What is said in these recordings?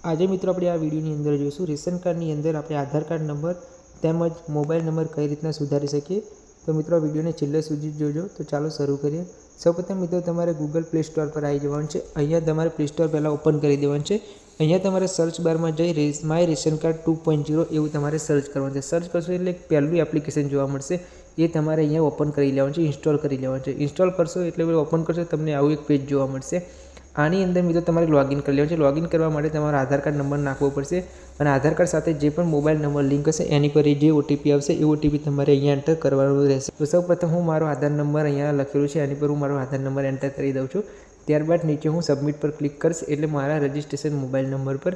આજે મિત્રો આપણે આ વિડીયોની અંદર જોઈશું રેશન કાર્ડની અંદર આપણે આધાર કાર્ડ નંબર તેમજ મોબાઈલ નંબર કઈ રીતના સુધારી શકીએ। તો મિત્રો આ વિડીયોને છેલ્લે સુધી જોજો। તો ચાલો શરૂ કરીએ। સૌપ્રથમ મિત્રો તમારે ગૂગલ પ્લે સ્ટોર પર આવી જવાનું છે। અહીંયા તમારે પ્લે સ્ટોર પહેલાં ઓપન કરી દેવાનું છે। અહીંયા તમારે સર્ચ બારમાં જઈ માય રેશન કાર્ડ 2.0 એવું તમારે સર્ચ કરવાનું છે। સર્ચ કરશો એટલે પહેલું એપ્લિકેશન જોવા મળશે, એ તમારે અહીંયા ઓપન કરી લેવાનું છે, ઇન્સ્ટોલ કરી લેવાનું છે। ઇન્સ્ટોલ કરશો એટલે ઓપન કરશો તમને આવું એક પેજ જોવા મળશે। આની અંદર મિત્રો તમારે લોગિન કરી લેવાનું છે। લોગિન કરવા માટે તમારો આધાર કાર્ડ નંબર નાખવો પડશે અને આધાર કાર્ડ સાથે જે પણ મોબાઈલ નંબર લિંક હશે એની પર જે ઓટીપી આવશે એ ઓટીપી તમારે અહીંયા એન્ટર કરવાનું રહેશે। તો સૌપ્રથમ હું મારો આધાર નંબર અહીંયા લખેલું છે એની પર હું મારો આધાર નંબર એન્ટર કરી દઉં છું। ત્યારબાદ નીચે હું સબમિટ પર ક્લિક કરીશ એટલે મારા રજિસ્ટ્રેશન મોબાઈલ નંબર પર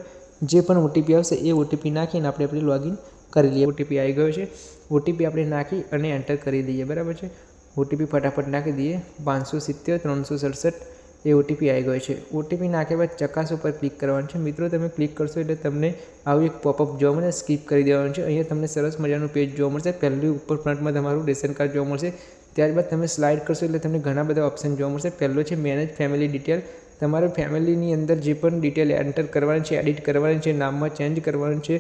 જે પણ ઓટીપી આવશે એ ઓટીપી નાખીને આપણે લોગિન કરી લઈએ। ઓટીપી આવી ગયો છે, ઓટીપી આપણે નાખી અને એન્ટર કરી દઈએ, બરાબર છે। ઓટીપી ફટાફટ નાખી દઈએ 570 367 એ ઓટીપી આવી ગયો છે। ઓટીપી નાખ્યા બાદ ચકાસો પર ક્લિક કરવાનું છે। મિત્રો તમે ક્લિક કરશો એટલે તમને આવું એક પોપઅપ જોવા મળે, સ્કીપ કરી દેવાનું છે। અહીંયા તમને સરસ મજાનું પેજ જોવા મળશે। પહેલું ઉપર ફ્રન્ટમાં તમારું રેશન કાર્ડ જોવા મળશે, ત્યારબાદ તમે સ્લાઇડ કરશો એટલે તમને ઘણા બધા ઓપ્શન જોવા મળશે। પહેલો છે મેનેજ ફેમિલી ડિટેલ, તમારા ફેમિલીની અંદર જે પણ ડિટેલ એન્ટર કરવાની છે, એડિટ કરવાની છે, નામમાં ચેન્જ કરવાનું છે,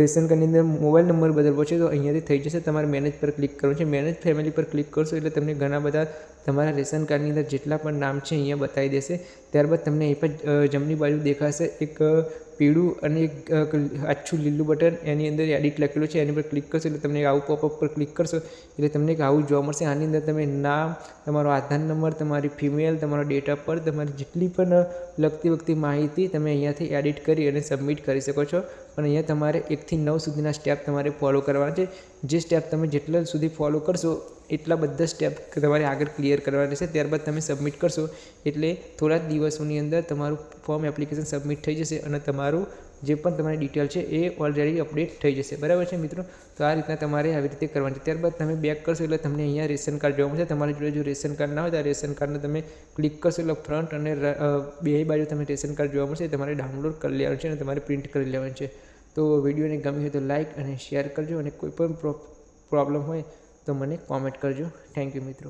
રેશન કાર્ડની અંદર મોબાઈલ નંબર બદલવો છે તો અહીંયાથી થઈ જશે। તમારે મેનેજ પર ક્લિક કરવાનું છે। મેનેજ ફેમિલી પર ક્લિક કરશો એટલે તમને ઘણા બધા તમારા રેશન કાર્ડની અંદર જેટલા પણ નામ છે અહીંયા બતાવી દેશે। ત્યારબાદ તમને અહીં પર જમણી બાજુ દેખાશે એક પીળું અને એક આછું લીલું બટન, એની અંદર એડિટ લખેલું છે, એની પર ક્લિક કરશો એટલે તમને આવું પોપઅપ પર ક્લિક કરશો એટલે તમને એક આવું જોવા મળશે। આની અંદર તમે નામ, તમારો આધાર નંબર, તમારી ફિમેલ, તમારો ડેટ ઓફ બર્થ, તમારી જેટલી પણ લગતી માહિતી તમે અહીંયાથી એડિટ કરી અને સબમિટ કરી શકો છો। પણ અહીંયા તમારે 1 થી 9 સુધીના સ્ટેપ તમારે ફોલો કરવાના છે। જે સ્ટેપ તમે જેટલા સુધી ફોલો કરશો એટલા બધા સ્ટેપ તમારે આગળ ક્લિયર કરવાના રહેશે। ત્યારબાદ તમે સબમિટ કરશો એટલે થોડા જ દિવસોની અંદર તમારું ફોર્મ એપ્લિકેશન સબમિટ થઈ જશે અને તમારું જે પણ તમારી ડિટેલ છે એ ઓલરેડી અપડેટ થઈ જશે, બરાબર છે મિત્રો। તો આ રીતના તમારે આવી રીતે કરવાની છે। ત્યારબાદ તમે બેક કરશો એટલે તમને અહીંયા રેશન કાર્ડ જોવા મળશે। તમારી જોડે જો રેશન કાર્ડ ના હોય તો આ રેશન કાર્ડને તમે ક્લિક કરશો એટલે ફ્રન્ટ અને બે બાજુ તમે રેશન કાર્ડ જોવા મળશે, તમારે ડાઉનલોડ કરી લેવાનું છે અને તમારે પ્રિન્ટ કરી લેવાનું છે। તો વિડીયોને ગમ્યું હોય તો લાઇક અને શેર કરજો અને કોઈ પણ પ્રોબ્લેમ હોય તો મને કોમેન્ટ કરજો। થેન્ક યુ મિત્રો।